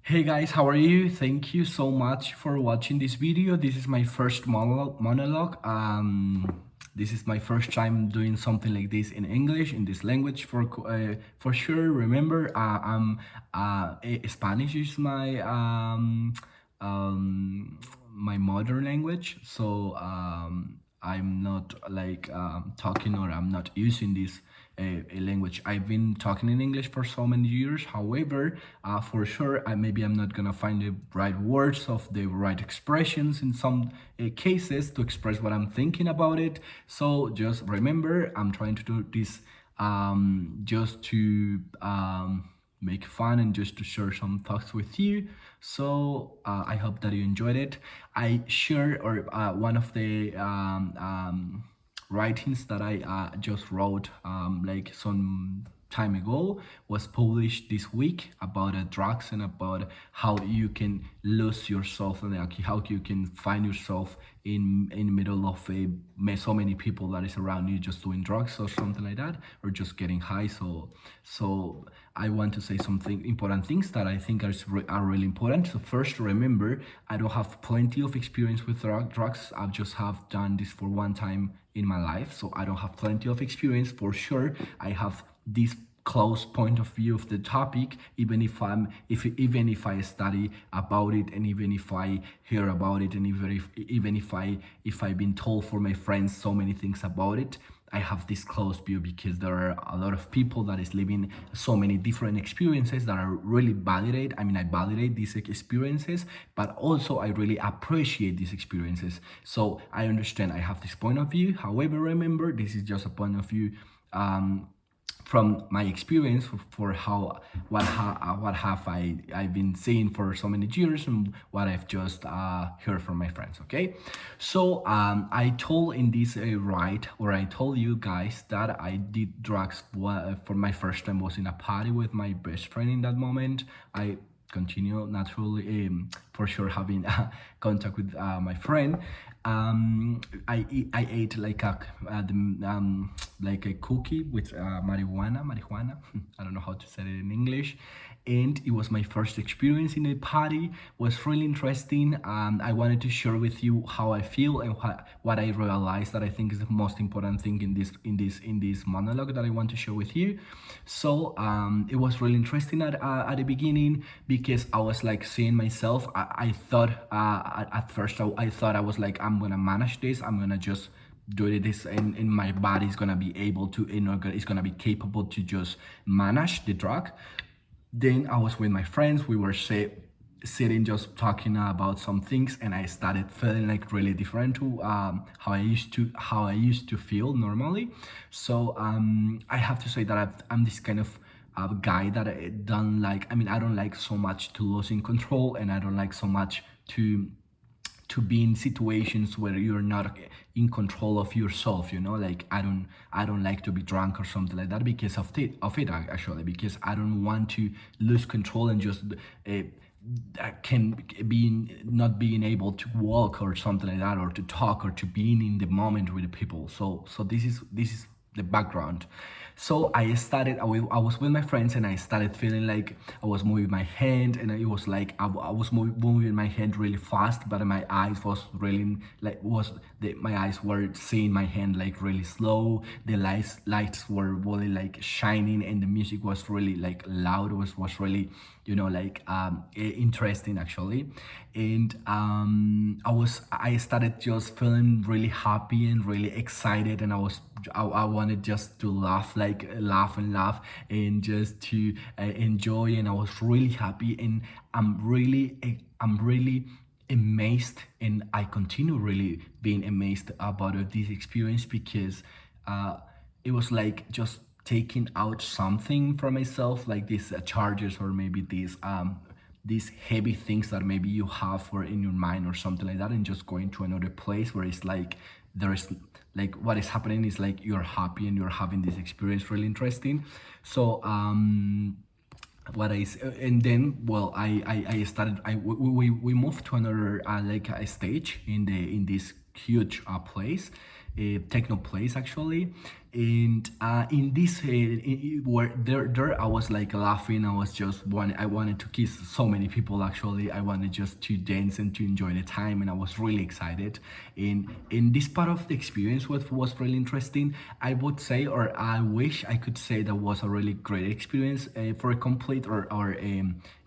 Hey guys, how are you? Thank you so much for watching this video. This is my first monologue. This is my first time doing something like this in English, in this language for sure. Remember, Spanish is my mother language, so I'm not like talking, or I'm not using this a language. I've been talking in English for so many years. However, for sure, maybe I'm not gonna find the right words of the right expressions in some cases to express what I'm thinking about it. So just remember, I'm trying to do this just to make fun and just to share some thoughts with you. So I hope that you enjoyed it. I share or one of the writings that I just wrote like some time ago was published this week about drugs and about how you can lose yourself and like how you can find yourself in the middle of so many people that is around you just doing drugs or something like that, or just getting high. So I want to say something important things that I think are really important. So first, remember, I don't have plenty of experience with drugs. I just have done this for one time in my life, so I don't have plenty of experience. For sure, I have this close point of view of the topic, even if I study about it, and even if I hear about it, and even if I've been told for my friends so many things about it, I have this close view because there are a lot of people that is living so many different experiences that are really validate. I mean, I validate these experiences, but also I really appreciate these experiences. So I understand I have this point of view. However, remember, this is just a point of view from my experience for how what have I've been seeing for so many years, and what I've just heard from my friends. Okay, so I told in this right, or I told you guys that I did drugs for my first time was in a party with my best friend. In that moment, I continue naturally, for sure, having contact with my friend. I ate like like a cookie with marijuana. I don't know how to say it in English, and it was my first experience in a party. Was really interesting. I wanted to share with you how I feel and what I realized that I think is the most important thing in this monologue that I want to share with you. So it was really interesting at the beginning because I was like seeing myself. I thought at first I thought I was like, I'm gonna manage this. I'm gonna just do this, and my body is gonna be able to, it's gonna be capable to just manage the drug. Then I was with my friends. We were sitting just talking about some things, and I started feeling like really different to how I used to feel normally. So I have to say that I'm this kind of guy that I don't like. I mean, I don't like so much to lose in control, and I don't like so much to be in situations where you're not in control of yourself, like I don't like to be drunk or something like that because of it actually, because I don't want to lose control and just can be not being able to walk or something like that, or to talk, or to being in the moment with the people. So this is the background. So I was with my friends, and I started feeling like I was moving my hand, and it was like I was moving my hand really fast, but my eyes was really like my eyes were seeing my hand like really slow. The lights were really like shining, and the music was really like loud. Was really like interesting actually. And I started just feeling really happy and really excited, and I wanted just to laugh and laugh, and just to enjoy, and I was really happy, and I'm really amazed, and I continue really being amazed about this experience, because it was like just taking out something from myself, like these charges, or maybe these heavy things that maybe you have for in your mind or something like that, and just going to another place where it's like there's like what is happening is like you're happy and you're having this experience really interesting. So and then, I started, we moved to another like a stage in this huge place, a techno place actually. And in this where there I was like laughing. I wanted to kiss so many people actually. I wanted just to dance and to enjoy the time, and I was really excited. In this part of the experience was really interesting, I would say, or I wish I could say that was a really great experience for a complete or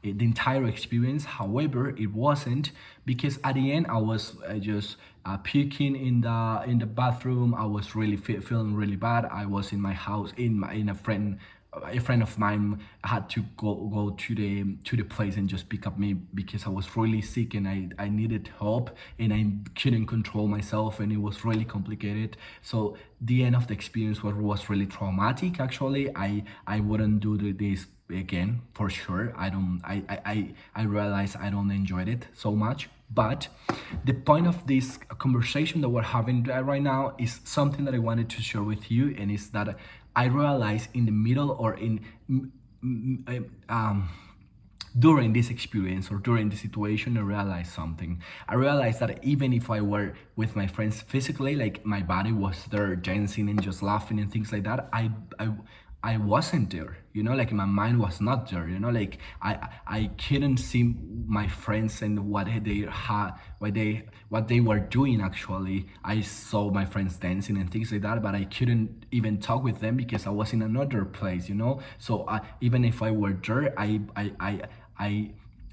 the entire experience. However, it wasn't, because at the end I was just puking in the bathroom. I was really feeling really bad. I was in my house, in a friend of mine had to go to the place and just pick up me, because I was really sick and I needed help, and I couldn't control myself, and it was really complicated. So the end of the experience was really traumatic actually. I wouldn't do this again for sure. I realized I don't enjoy it so much. But the point of this conversation that we're having right now is something that I wanted to share with you, and is that I realized in the middle, or in during this experience, or during the situation, I realized something. I realized that even if I were with my friends physically, like my body was there dancing and just laughing and things like that, I wasn't there, like my mind was not there, like I couldn't see my friends and what they had, what they were doing actually. I saw my friends dancing and things like that, but I couldn't even talk with them because I was in another place, So even if I were there,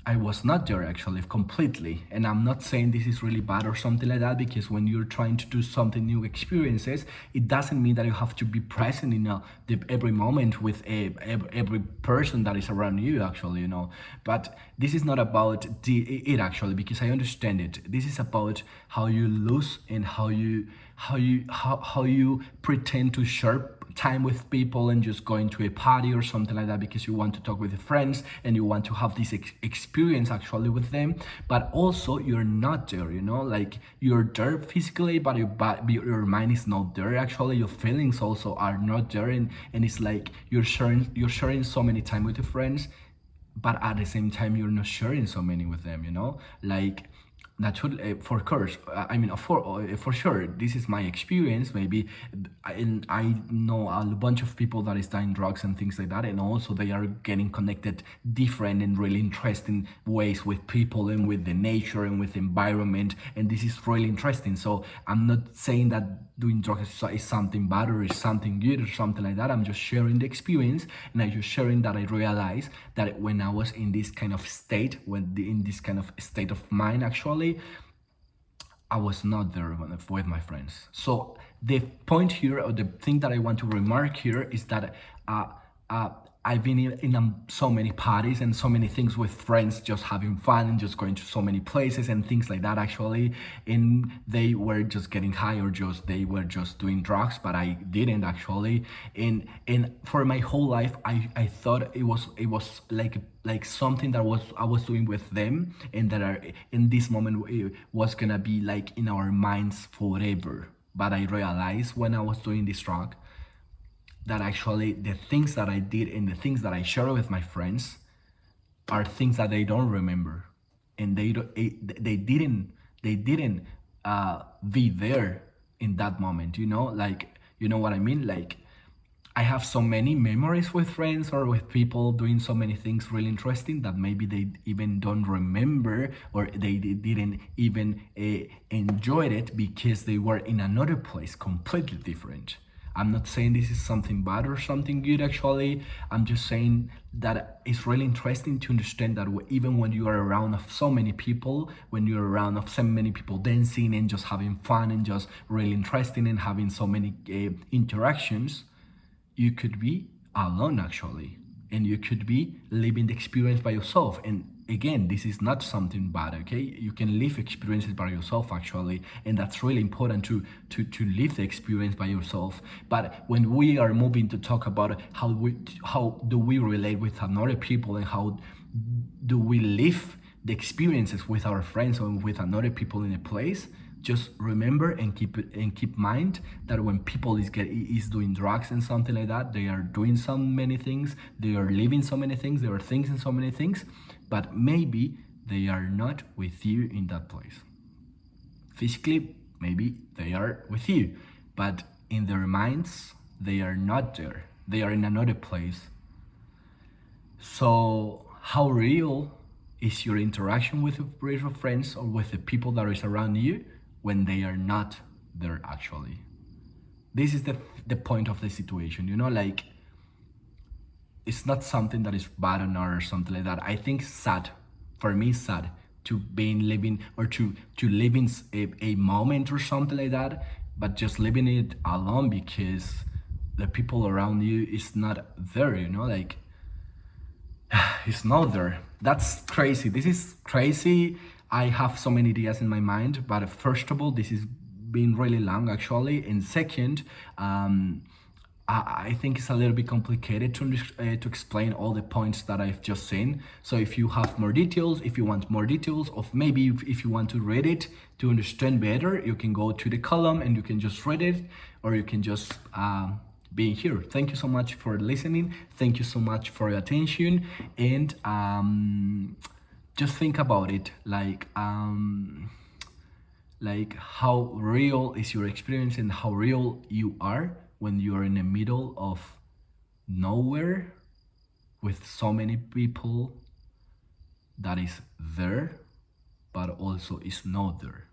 I was not there actually completely. And I'm not saying this is really bad or something like that, because when you're trying to do something new experiences, it doesn't mean that you have to be present in every moment with every person that is around you actually, But this is not about it actually, because I understand it. This is about how you lose, and how you pretend to share time with people, and just going to a party or something like that because you want to talk with your friends and you want to have this experience actually with them. But also you're not there, like you're there physically, but your mind is not there actually. Your feelings also are not there, and it's like you're sharing so many time with your friends, but at the same time you're not sharing so many with them, like naturally, for course, I mean, for sure, this is my experience. Maybe, and I know a bunch of people that is dying drugs and things like that, and also they are getting connected different and really interesting ways with people and with the nature and with the environment, and this is really interesting. So I'm not saying that doing drugs is something bad or is something good or something like that. I'm just sharing the experience, and I'm just sharing that I realized that when I was in this kind of state, in this kind of state of mind, actually, I was not there with my friends. So the point here, or the thing that I want to remark here, is that I've been in so many parties and so many things with friends, just having fun and just going to so many places and things like that actually. And they were just getting high, or they were just doing drugs, but I didn't actually. And for my whole life, I thought it was like something that I was doing with them, and that are in this moment it was gonna be like in our minds forever. But I realized when I was doing this drug, that actually the things that I did and the things that I share with my friends are things that they don't remember, and they didn't be there in that moment. Like, you know what I mean? Like, I have so many memories with friends or with people doing so many things really interesting that maybe they even don't remember, or they didn't even enjoy it because they were in another place completely different. I'm not saying this is something bad or something good actually. I'm just saying that it's really interesting to understand that even when you are around of so many people, when you're around of so many people dancing and just having fun and just really interesting and having so many interactions, you could be alone actually, and you could be living the experience by yourself. And again, this is not something bad, okay? You can live experiences by yourself actually, and that's really important to live the experience by yourself. But when we are moving to talk about how do we relate with another people, and how do we live the experiences with our friends or with another people in a place, just remember and keep mind that when people is doing drugs and something like that, they are doing so many things, they are living so many things, they are thinking so many things, but maybe they are not with you in that place physically. maybe they are with you, but in their minds, they are not there. They are in another place. So, how real is your interaction with your friends or with the people that is around you when they are not there actually? This is the point of the situation, you know, like it's not something that is bad or something like that. I think sad, for me, sad to being living or to living a moment or something like that, but just living it alone because the people around you is not there. You know, like it's not there. That's crazy. This is crazy. I have so many ideas in my mind, but first of all, this is been really long actually. And second, I think it's a little bit complicated to explain all the points that I've just seen. So if you have more details, if you want more details, or maybe if you want to read it to understand better, you can go to the column and you can just read it, or you can just being here. Thank you so much for listening. Thank you so much for your attention, and just think about it, like how real is your experience and how real you are when you are in the middle of nowhere with so many people that is there, but also is not there,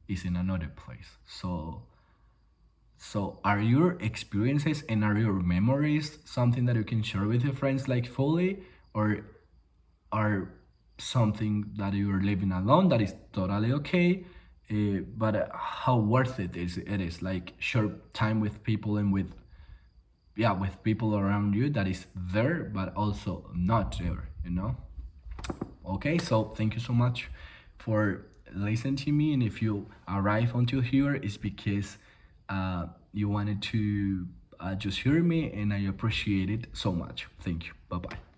is in another place. So are your experiences and are your memories something that you can share with your friends like fully, or are something that you're living alone that is totally okay, but how worth it is like short time with people and with, yeah, with people around you that is there but also not there, you know? Okay, so thank you so much for listening to me, and if you arrive until here, it's because you wanted to just hear me, and I appreciate it so much. Thank you. Bye bye.